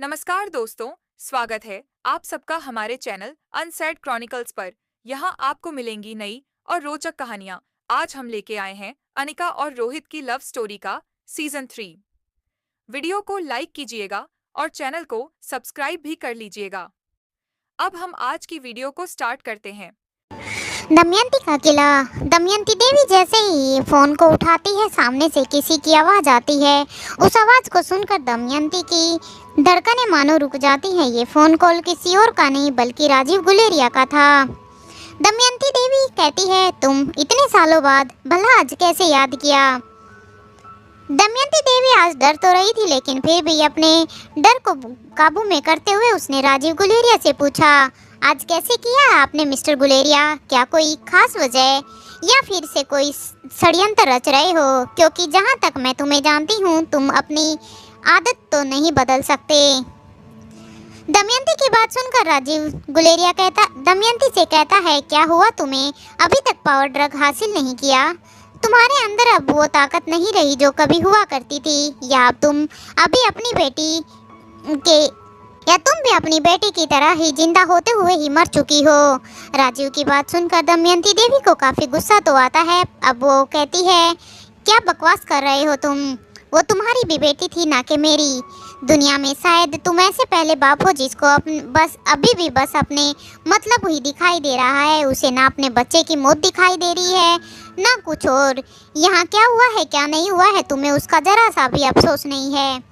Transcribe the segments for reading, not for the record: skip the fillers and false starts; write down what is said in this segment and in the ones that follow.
नमस्कार दोस्तों, स्वागत है आप सबका हमारे चैनल अनसेड क्रॉनिकल्स पर। यहाँ आपको मिलेंगी नई और रोचक कहानियाँ। आज हम लेके आए हैं अनिका और रोहित की लव स्टोरी का सीजन 3। वीडियो को लाइक कीजिएगा और चैनल को सब्सक्राइब भी कर लीजिएगा। अब हम आज की वीडियो को स्टार्ट करते हैं। दमयंती का किला। दमयंती देवी जैसे ही फोन को उठाती है, सामने से किसी की आवाज आती है। उस आवाज को सुनकर दमयंती की धड़कनें मानो रुक जाती हैं। ये फोन कॉल किसी और का नहीं बल्कि राजीव गुलेरिया का था। दमयंती देवी कहती है, तुम इतने सालों बाद भला आज कैसे याद किया? दमयंती देवी आज डर तो रही थी, लेकिन फिर भी अपने डर को काबू में करते हुए उसने राजीव गुलेरिया से पूछा, आज कैसे किया आपने मिस्टर गुलेरिया? क्या कोई खास वजह या फिर से कोई षड्यंत्र रच रहे हो? क्योंकि जहाँ तक मैं तुम्हें जानती हूँ, तुम अपनी आदत तो नहीं बदल सकते। दमयंती की बात सुनकर राजीव गुलेरिया दमयंती से कहता है, क्या हुआ तुम्हें अभी तक पावर ड्रग हासिल नहीं किया? तुम्हारे अंदर अब वो ताकत नहीं रही जो कभी हुआ करती थी, या तुम अभी अपनी बेटी के या तुम भी अपनी बेटी की तरह ही जिंदा होते हुए ही मर चुकी हो। राजीव की बात सुनकर दमयंती देवी को काफी गुस्सा तो आता है। अब वो कहती है, क्या बकवास कर रहे हो तुम? वो तुम्हारी भी बेटी थी, ना कि मेरी। दुनिया में शायद तुम ऐसे पहले बाप हो जिसको बस अभी भी बस अपने मतलब ही दिखाई दे रहा है। उसे ना अपने बच्चे की मौत दिखाई दे रही है, ना कुछ और। यहाँ क्या हुआ है क्या नहीं हुआ है, तुम्हें उसका जरा सा भी अफसोस नहीं है।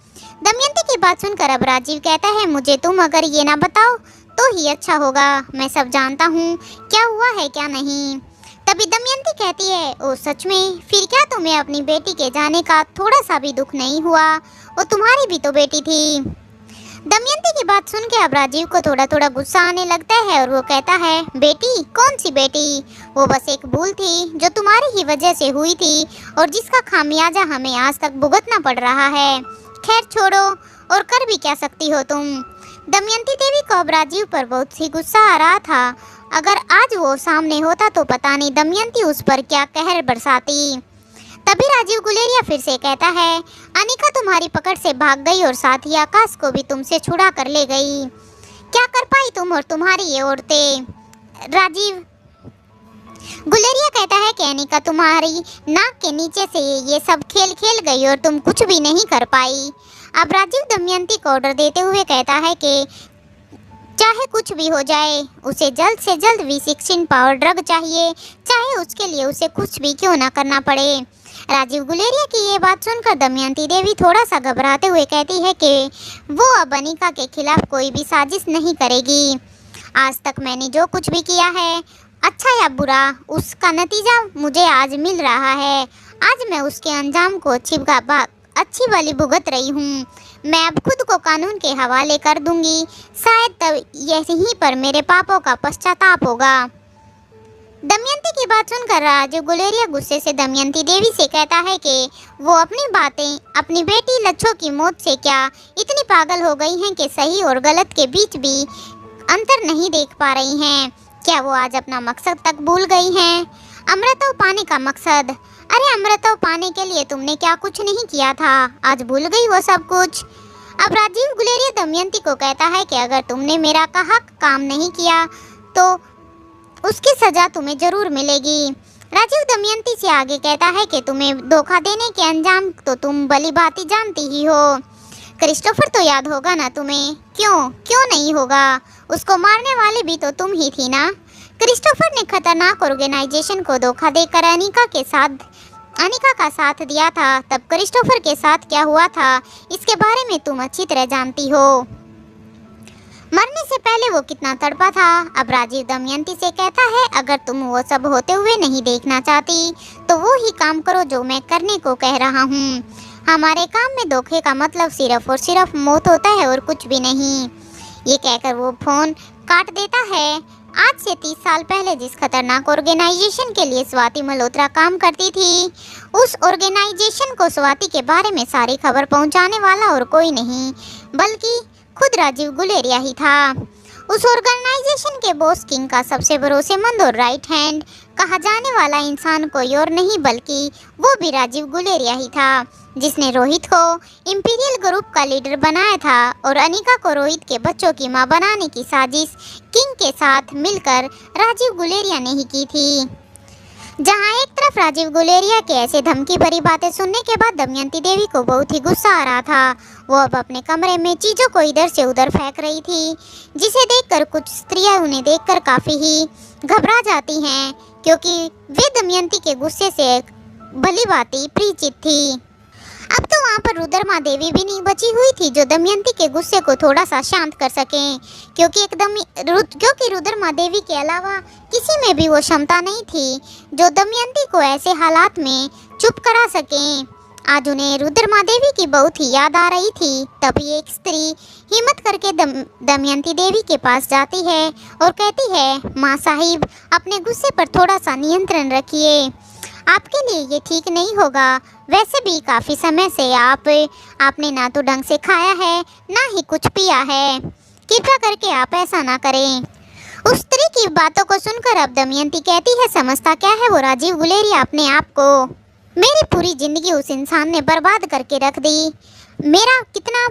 दमयंती की बात सुनकर अब राजीव कहता है, मुझे तुम अगर ये ना बताओ तो ही अच्छा होगा। मैं सब जानता हूँ क्या हुआ है क्या नहीं। तभी दमयंती कहती है, ओ सच में? फिर क्या तुम्हें अपनी बेटी के जाने का थोड़ा सा भी दुख नहीं हुआ? वो तुम्हारी भी तो बेटी थी। दमयंती की बात सुन के अब राजीव को थोड़ा थोड़ा गुस्सा आने लगता है और वो कहता है, बेटी? कौन सी बेटी? वो बस एक भूल थी जो तुम्हारी ही वजह से हुई थी और जिसका खामियाजा हमें आज तक भुगतना पड़ रहा है। खैर छोड़ो, और कर भी क्या सकती हो तुम? दमयंती देवी को अब राजीव पर बहुत ही गुस्सा आ रहा था। अगर आज वो सामने होता तो पता नहीं दमयंती उस पर क्या कहर बरसाती। तभी राजीव गुलेरिया फिर से कहता है, अनिका तुम्हारी पकड़ से भाग गई और साथ ही आकाश को भी तुमसे छुड़ा कर ले गई। क्या कर पाई तुम और तुम्हारी ये औरतें? राजीव गुलेरिया कहता है कि अनिका तुम्हारी नाक के नीचे से ये सब खेल खेल गई और तुम कुछ भी नहीं कर पाई। अब राजीव दमयंती को ऑर्डर देते हुए कहता है कि चाहे कुछ भी हो जाए, उसे जल्द से जल्द V16 पावर ड्रग चाहिए, चाहे उसके लिए उसे कुछ भी क्यों ना करना पड़े। राजीव गुलेरिया की ये बात सुनकर दमयंती देवी थोड़ा सा घबराते हुए कहती है कि वो अब अनिका के खिलाफ कोई भी साजिश नहीं करेगी। आज तक मैंने जो कुछ भी किया है, अच्छा या बुरा, उसका नतीजा मुझे आज मिल रहा है। आज मैं उसके अंजाम को अच्छी वाली भुगत रही हूँ। मैं अब खुद को कानून के हवाले कर दूंगी। शायद तब यहीं पर मेरे पापों का पश्चाताप होगा। दमयंती की बात सुनकर राजीव गुलेरिया गुस्से से दमयंती देवी से कहता है कि वो अपनी बातें अपनी बेटी लच्छो की मौत से क्या इतनी पागल हो गई हैं कि सही और गलत के बीच भी अंतर नहीं देख पा रही हैं। क्या वो आज अपना मकसद तक भूल गई हैं? अमृतव पाने का मकसद? अरे अमृतव पाने के लिए तुमने क्या कुछ नहीं किया था, आज भूल गई वो सब कुछ। अब राजीव गुलेरिया दमयंती को कहता है कि अगर तुमने मेरा कहा काम नहीं किया तो उसकी सजा तुम्हें जरूर मिलेगी। राजीव दमयंती से आगे कहता है कि तुम्हें धोखा देने के अंजाम तो तुम भली भांति जानती ही हो। क्रिस्टोफर तो याद होगा ना तुम्हें? क्यों नहीं होगा? उसको मारने वाली भी तो तुम ही थी ना। क्रिस्टोफर ने खतरनाक ऑर्गेनाइजेशन को धोखा देकर अनिका का साथ दिया था। तब क्रिस्टोफर के साथ क्या हुआ था, इसके बारे में तुम अच्छी तरह जानती हो। मरने से पहले वो कितना तड़पा था। अब राजीव दमयंती से कहता है, अगर तुम वो सब होते हुए नहीं देखना चाहती तो वो ही काम करो जो मैं करने को कह रहा हूँ। हमारे काम में धोखे का मतलब सिर्फ और सिर्फ मौत होता है और कुछ भी नहीं। ये कहकर वो फोन काट देता है। आज से 30 साल पहले जिस खतरनाक ऑर्गेनाइजेशन के लिए स्वाति मल्होत्रा काम करती थी, उस ऑर्गेनाइजेशन को स्वाति के बारे में सारी खबर पहुंचाने वाला और कोई नहीं बल्कि खुद राजीव गुलेरिया ही था। उस ऑर्गेनाइजेशन के बॉस किंग का सबसे भरोसेमंद और राइट हैंड कहा जाने वाला इंसान कोई और नहीं बल्कि वो भी राजीव गुलेरिया ही था। जिसने रोहित को इंपीरियल ग्रुप का लीडर बनाया था और अनिका को रोहित के बच्चों की मां बनाने की साजिश किंग के साथ मिलकर राजीव गुलेरिया ने ही की थी। जहां एक तरफ राजीव गुलेरिया के ऐसे धमकी भरी बातें सुनने के बाद दमयंती देवी को बहुत ही गुस्सा आ रहा था। वो अब अपने कमरे में चीजों को इधर से उधर फेंक रही थी, जिसे देखकर कुछ स्त्रियां उन्हें देखकर काफी ही घबरा जाती हैं, क्योंकि वे दमयंती के गुस्से से भली भांति परिचित थी। अब तो वहाँ पर रुद्रमा देवी भी नहीं बची हुई थी जो दमयंती के गुस्से को थोड़ा सा शांत कर सकें, क्योंकि रुद्रमा देवी के अलावा किसी में भी वो क्षमता नहीं थी जो दमयंती को ऐसे हालात में चुप करा सकें। आज उन्हें रुद्रमा देवी की बहुत ही याद आ रही थी। तभी एक स्त्री हिम्मत करके दमयंती देवी के पास जाती है और कहती है, माँ साहिब, अपने गुस्से पर थोड़ा सा नियंत्रण रखिए, आपके लिए ये ठीक नहीं होगा। वैसे भी काफ़ी समय से आपने ना तो ढंग से खाया है ना ही कुछ पिया है, कृपया करके आप ऐसा ना करें। उस स्त्री की बातों को सुनकर अब दमयंती कहती है, समझता क्या है वो राजीव गुलेरिया अपने आप को। मेरी पूरी जिंदगी उस इंसान ने बर्बाद करके रख दी। मेरा कितना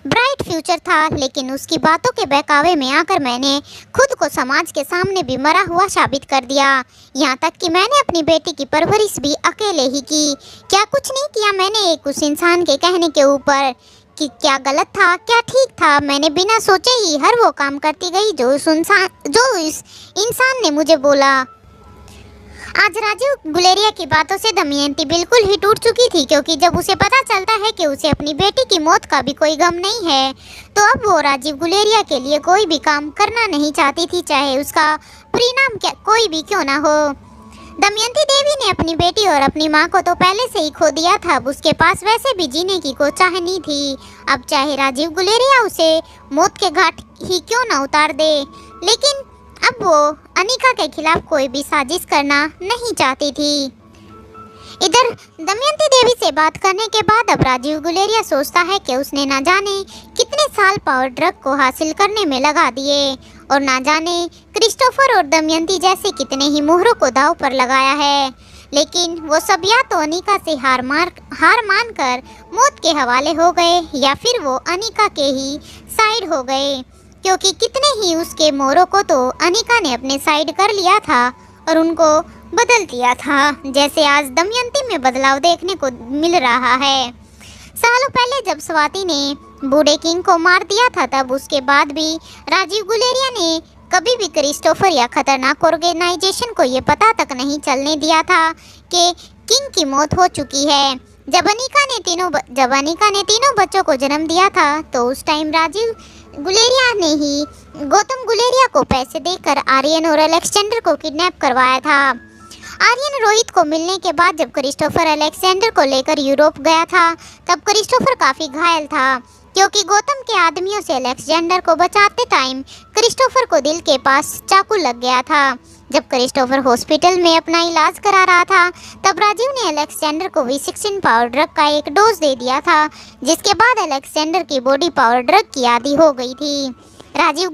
ब्राइट फ्यूचर था, लेकिन उसकी बातों के बहकावे में आकर मैंने खुद को समाज के सामने भी मरा हुआ साबित कर दिया। यहाँ तक कि मैंने अपनी बेटी की परवरिश भी अकेले ही की। क्या कुछ नहीं किया मैंने एक उस इंसान के कहने के ऊपर कि क्या गलत था क्या ठीक था। मैंने बिना सोचे ही हर वो काम करती गई जो इस इंसान ने मुझे बोला। आज राजीव गुलेरिया की बातों से दमयंती बिल्कुल ही टूट चुकी थी, क्योंकि जब उसे पता चलता है कि उसे अपनी बेटी की मौत का भी कोई गम नहीं है, तो अब वो राजीव गुलेरिया के लिए कोई भी काम करना नहीं चाहती थी, चाहे उसका परिणाम कोई भी क्यों ना हो। दमयंती देवी ने अपनी बेटी और अपनी माँ को तो पहले से ही खो दिया था। अब उसके पास वैसे भी जीने की कोई चाह नहीं थी। अब चाहे राजीव गुलेरिया उसे मौत के घाट ही क्यों ना उतार दे, लेकिन अब वो अनिका के खिलाफ कोई भी साजिश करना नहीं चाहती थी। इधर दमयंती देवी से बात करने के बाद अब राजीव गुलेरिया सोचता है कि उसने ना जाने कितने साल पावर ड्रग को हासिल करने में लगा दिए और ना जाने क्रिस्टोफर और दमयंती जैसे कितने ही मोहरों को दांव पर लगाया है, लेकिन वो सब या तो अनिका से हार मानकर मौत के हवाले हो गए या फिर वो अनिका के ही साइड हो गए, क्योंकि कितने ही उसके मोरों को तो अनिका ने अपने साइड कर लिया था और उनको बदल दिया था, जैसे आज दमयंती में बदलाव देखने को मिल रहा है। सालों पहले जब स्वाति ने बूढ़े किंग को मार दिया था, तब उसके बाद भी राजीव गुलेरिया ने कभी भी क्रिस्टोफर या खतरनाक ऑर्गेनाइजेशन को ये पता तक नहीं चलने दिया था कि किंग की मौत हो चुकी है। जब अनिका ने तीनों बच्चों को जन्म दिया था, तो उस टाइम राजीव गुलेरिया ने ही गौतम गुलेरिया को पैसे देकर आर्यन और अलेक्जेंडर को किडनैप करवाया था। आर्यन रोहित को मिलने के बाद जब क्रिस्टोफर अलेक्जेंडर को लेकर यूरोप गया था, तब क्रिस्टोफर काफ़ी घायल था, क्योंकि गौतम के आदमियों से अलेक्जेंडर को बचाते टाइम क्रिस्टोफर को दिल के पास चाकू लग गया था। जब क्रिस्टोफर हॉस्पिटल में अपना इलाज करा रहा था, तब राजीव ने अलेक्जेंडर को V16 पावर ड्रग का एक डोज दे दिया था, जिसके बाद अलेक्जेंडर की बॉडी पावर ड्रग की आदी हो गई थी। राजीव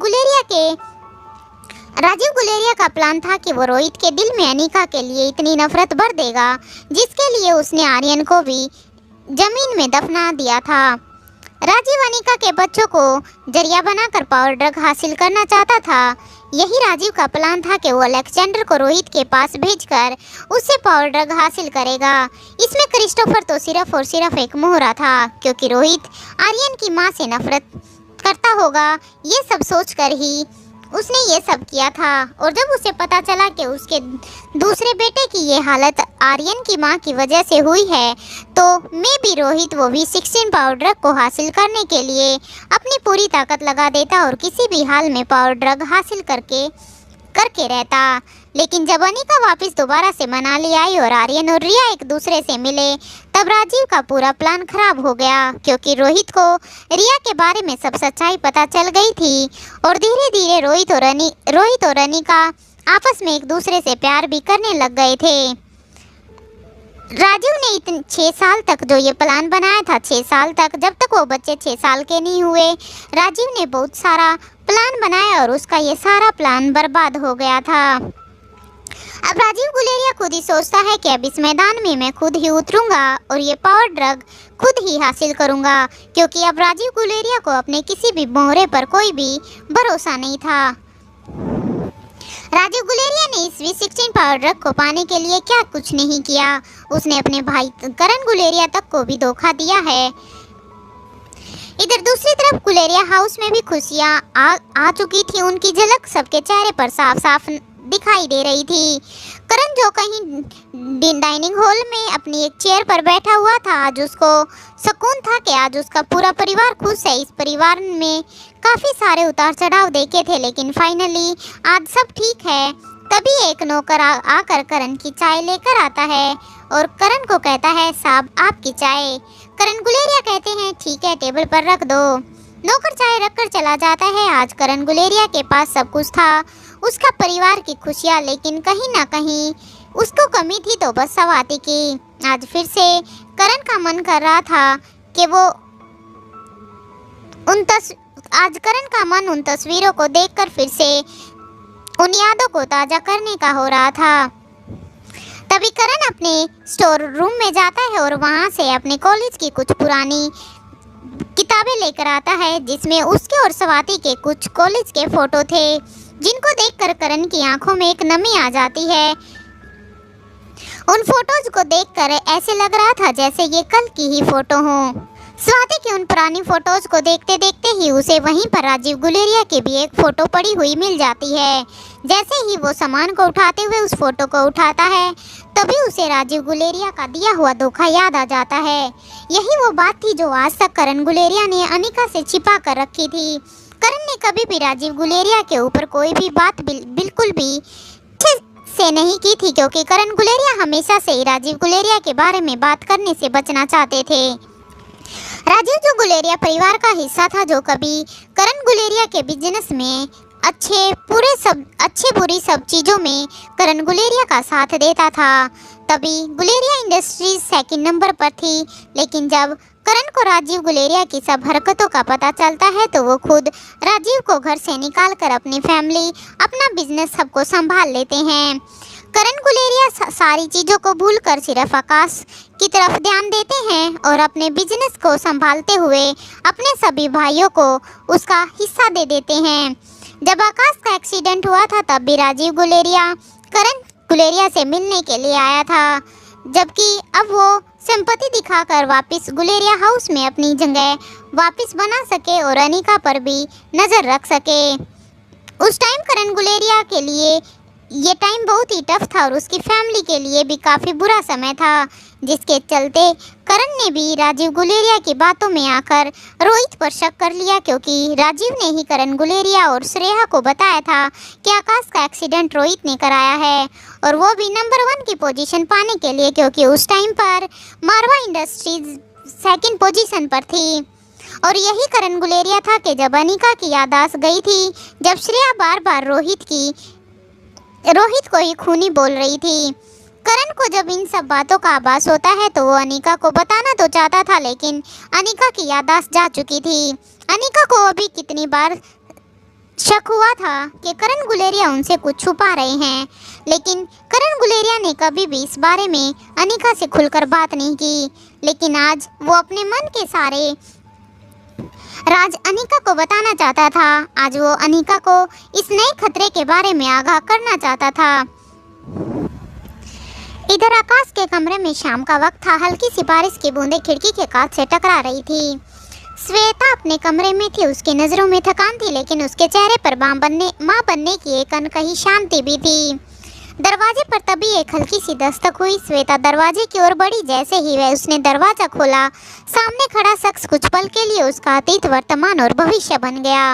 गुलेरिया का प्लान था कि वो रोहित के दिल में अनिका के लिए इतनी नफरत भर देगा, जिसके लिए उसने आर्यन को भी जमीन में दफना दिया था। राजीव अनिका के बच्चों को जरिया बनाकर पावर ड्रग हासिल करना चाहता था। यही राजीव का प्लान था कि वो अलेक्जेंडर को रोहित के पास भेजकर उससे पावर ड्रग हासिल करेगा। इसमें क्रिस्टोफर तो सिर्फ और सिर्फ एक मोहरा था, क्योंकि रोहित आर्यन की मां से नफरत करता होगा, ये सब सोचकर ही उसने ये सब किया था। और जब उसे पता चला कि उसके दूसरे बेटे की ये हालत आर्यन की मां की वजह से हुई है, तो मे भी रोहित वो V16 पावर ड्रग को हासिल करने के लिए अपनी पूरी ताकत लगा देता और किसी भी हाल में पावर ड्रग हासिल करके रहता। लेकिन जब अनिका वापस दोबारा से मनाली आई और आर्यन और रिया एक दूसरे से मिले, तब राजीव का पूरा प्लान खराब हो गया, क्योंकि रोहित को रिया के बारे में सब सच्चाई पता चल गई थी और धीरे धीरे रोहित और अनिका आपस में एक दूसरे से प्यार भी करने लग गए थे। राजीव ने 6 साल तक जो ये प्लान बनाया था, 6 साल तक, जब तक वो बच्चे 6 साल के नहीं हुए, राजीव ने बहुत सारा प्लान बनाया और उसका ये सारा प्लान बर्बाद हो गया था। अब राजीव गुलेरिया खुद ही सोचता है कि अब इस मैदान में मैं खुद ही उतरूंगा और ये पावर ड्रग खुद ही हासिल करूंगा, क्योंकि अब राजीव गुलेरिया को अपने किसी भी मोहरे पर कोई भी भरोसा नहीं था। राजीव गुलेरिया ने इस V16 पावर ड्रग को पाने के लिए क्या कुछ नहीं किया, उसने अपने भाई करण गुलेरिया तक को भी धोखा दिया है। इधर दूसरी तरफ गुलेरिया हाउस में भी खुशियां आ चुकी थी। उनकी झलक सबके चेहरे पर साफ साफ दिखाई दे रही थी। करण जो कहीं डाइनिंग हॉल में अपनी एक चेयर पर बैठा हुआ था, आज उसको सुकून था कि आज उसका पूरा परिवार खुश है। इस परिवार में काफ़ी सारे उतार चढ़ाव देखे थे, लेकिन फाइनली आज सब ठीक है। तभी एक नौकर आकर करण की चाय लेकर आता है और करण को कहता है, साहब आपकी चाय। करण गुलेरिया कहते हैं, ठीक है टेबल पर रख दो। नौकर चाय रखकर चला जाता है। आज करण गुलेरिया के पास सब कुछ था, उसका परिवार की खुशियाँ, लेकिन कहीं ना कहीं उसको कमी थी तो बस सवाती की। आज फिर से करण का मन कर रहा था कि वो आज करण का मन उन तस्वीरों को देखकर फिर से उन यादों को ताज़ा करने का हो रहा था। तभी करण अपने स्टोर रूम में जाता है और वहाँ से अपने कॉलेज की कुछ पुरानी किताबें लेकर आता है, जिसमें उसके और स्वाति के कुछ कॉलेज के फोटो थे, जिनको देखकर करण की आंखों में एक नमी आ जाती है। उन फोटोज को देखकर ऐसे लग रहा था जैसे ये कल की ही फोटो हो। स्वाति की उन पुरानी फोटोज को देखते देखते ही उसे वहीं पर राजीव गुलेरिया की भी एक फ़ोटो पड़ी हुई मिल जाती है। जैसे ही वो सामान को उठाते हुए उस फोटो को उठाता है, तभी उसे राजीव गुलेरिया का दिया हुआ धोखा याद आ जाता है। यही वो बात थी जो आज तक करण गुलेरिया ने अनिका से छिपा कर रखी थी। करण ने कभी भी राजीव गुलेरिया के ऊपर कोई भी बात बिल्कुल भी ठीक से नहीं की थी, क्योंकि करण गुलेरिया हमेशा से ही राजीव गुलेरिया के बारे में बात करने से बचना चाहते थे। राजीव जो गुलेरिया परिवार का हिस्सा था, जो कभी करण गुलेरिया के बिजनेस में अच्छे बुरी सब चीज़ों में करण गुलेरिया का साथ देता था। तभी गुलेरिया इंडस्ट्रीज सेकंड नंबर पर थी, लेकिन जब करण को राजीव गुलेरिया की सब हरकतों का पता चलता है तो वो खुद राजीव को घर से निकालकर अपनी फैमिली, अपना बिजनेस सबको संभाल लेते हैं। करण गुलेरिया सारी चीज़ों को भूलकर सिर्फ आकाश की तरफ ध्यान देते हैं और अपने बिजनेस को संभालते हुए अपने सभी भाइयों को उसका हिस्सा दे देते हैं। जब आकाश का एक्सीडेंट हुआ था तब भी राजीव गुलेरिया करण गुलेरिया से मिलने के लिए आया था, जबकि अब वो सिंपैथी दिखाकर वापस गुलेरिया हाउस में अपनी जगह वापस बना सके और अनिका पर भी नज़र रख सके। उस टाइम करण गुलेरिया के लिए ये टाइम बहुत ही टफ था और उसकी फैमिली के लिए भी काफ़ी बुरा समय था, जिसके चलते करण ने भी राजीव गुलेरिया की बातों में आकर रोहित पर शक कर लिया, क्योंकि राजीव ने ही करण गुलेरिया और श्रेया को बताया था कि आकाश का एक्सीडेंट रोहित ने कराया है, और वो भी नंबर 1 की पोजीशन पाने के लिए, क्योंकि उस टाइम पर मारवा इंडस्ट्रीज सेकंड पोजीशन पर थी। और यही करण गुलेरिया था कि जब अनिका की याददाश्त गई थी, जब श्रेया बार बार रोहित को ही खूनी बोल रही थी। करण को जब इन सब बातों का आभास होता है तो वो अनिका को बताना तो चाहता था, लेकिन अनिका की याददाश्त जा चुकी थी। अनिका को अभी कितनी बार शक हुआ था कि करण गुलेरिया उनसे कुछ छुपा रहे हैं, लेकिन करण गुलेरिया ने कभी भी इस बारे में अनिका से खुलकर बात नहीं की। लेकिन आज वो अपने मन के सारे राज अनिका को बताना चाहता था। आज वो अनिका को इस नए खतरे के बारे में आगाह करना चाहता था। इधर आकाश के कमरे में शाम का वक्त था। हल्की सी बारिश की बूंदें खिड़की के कांच से टकरा रही थी। श्वेता अपने कमरे में थी। उसकी नज़रों में थकान थी, लेकिन उसके चेहरे पर माँ बनने की एक अनकही शांति भी थी। दरवाजे पर तभी एक हल्की सी दस्तक हुई। श्वेता दरवाजे की ओर बढ़ी। जैसे ही वह उसने दरवाज़ा खोला, सामने खड़ा शख्स कुछ पल के लिए उसका अतीत, वर्तमान और भविष्य बन गया।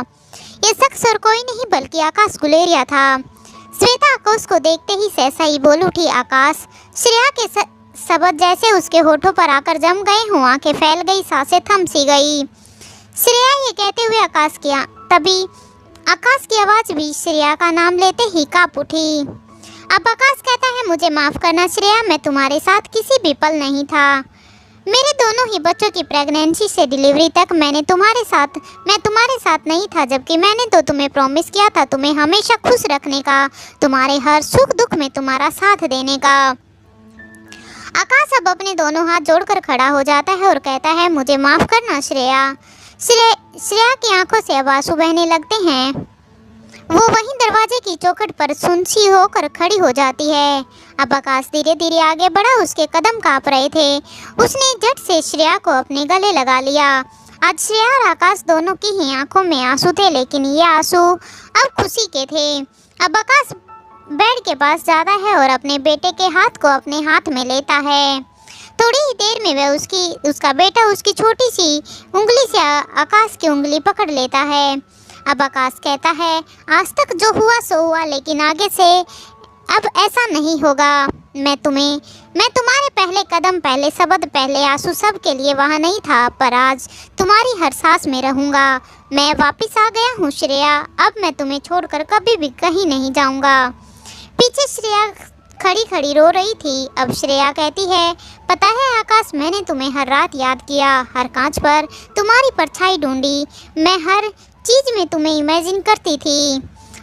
ये शख्स और कोई नहीं बल्कि आकाश गुलेरिया था। श्वेता आकाश को देखते ही सहसा ही बोल उठी, आकाश। श्रेया के शब्द जैसे उसके होठों पर आकर जम गए हों। आंखें फैल गई, सांसें थम सी गई। श्रेया ये कहते हुए तभी आकाश की आवाज़ भी श्रेया का नाम लेते ही काँप उठी। अब आकाश कहता है, मुझे माफ़ करना श्रेया, मैं तुम्हारे साथ किसी भी पल नहीं था। मेरे दोनों ही बच्चों की प्रेगनेंसी से डिलीवरी तक मैं तुम्हारे साथ नहीं था, जबकि मैंने तो तुम्हें प्रॉमिस किया था तुम्हें हमेशा खुश रखने का, तुम्हारे हर सुख दुख में तुम्हारा साथ देने का। आकाश अब अपने दोनों हाथ जोड़कर खड़ा हो जाता है और कहता है, मुझे माफ करना श्रेया। श्रेया की आंखों से अब आंसू बहने लगते हैं। वो वहीं दरवाजे की चौखट पर सुनसी होकर खड़ी हो जाती है। अब आकाश धीरे धीरे आगे बढ़ा, उसके कदम कांप रहे थे। उसने झट से श्रेया को अपने गले लगा लिया। आज श्रेया और आकाश दोनों की ही आंखों में आंसू थे, लेकिन ये आंसू अब खुशी के थे। अब आकाश बेड के पास जाता है और अपने बेटे के हाथ को अपने हाथ में लेता है। थोड़ी ही देर में वह उसका बेटा उसकी छोटी सी उंगली से आकाश की उंगली पकड़ लेता है। अब आकाश कहता है, आज तक जो हुआ सो हुआ, लेकिन आगे से अब ऐसा नहीं होगा। मैं तुम्हारे पहले कदम, पहले शब्द, पहले आंसू सब के लिए वहाँ नहीं था, पर आज तुम्हारी हर सांस में रहूँगा। मैं वापस आ गया हूँ श्रेया, अब मैं तुम्हें छोड़कर कभी भी कहीं नहीं जाऊँगा। पीछे श्रेया खड़ी खड़ी रो रही थी। अब श्रेया कहती है, पता है आकाश, मैंने तुम्हें हर रात याद किया, हर कांच पर तुम्हारी परछाई ढूंढी, मैं हर चीज में तुम्हें इमेजिन करती थी।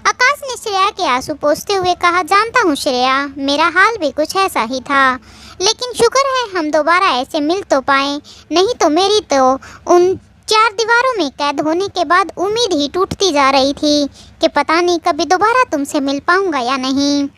आकाश ने श्रेया के आंसू पोंछते हुए कहा, जानता हूँ श्रेया, मेरा हाल भी कुछ ऐसा ही था, लेकिन शुक्र है हम दोबारा ऐसे मिल तो पाए, नहीं तो मेरी तो उन 4 दीवारों में कैद होने के बाद उम्मीद ही टूटती जा रही थी कि पता नहीं कभी दोबारा तुमसे मिल पाऊंगा या नहीं।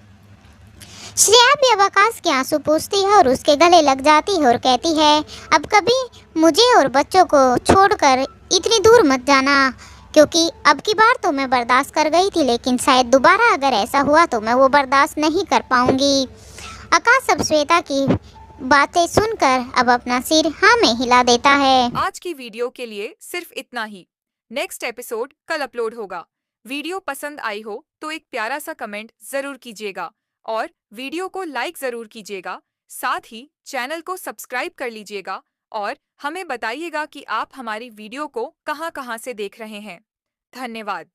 श्रेया भी अब आकाश के आंसू पोंछती है और उसके गले लग जाती है और कहती है, अब कभी मुझे और बच्चों को छोड़कर इतनी दूर मत जाना, क्योंकि अब की बार तो मैं बर्दाश्त कर गई थी, लेकिन शायद दोबारा अगर ऐसा हुआ तो मैं वो बर्दाश्त नहीं कर पाऊंगी। आकाश अब श्वेता की बातें सुनकर अब अपना सिर हाँ में हिला देता है। आज की वीडियो के लिए सिर्फ इतना ही। नेक्स्ट एपिसोड कल अपलोड होगा। वीडियो पसंद आई हो तो एक प्यारा सा कमेंट जरूर कीजिएगा और वीडियो को लाइक जरूर कीजिएगा। साथ ही चैनल को सब्सक्राइब कर लीजिएगा और हमें बताइएगा कि आप हमारी वीडियो को कहां-कहां से देख रहे हैं। धन्यवाद।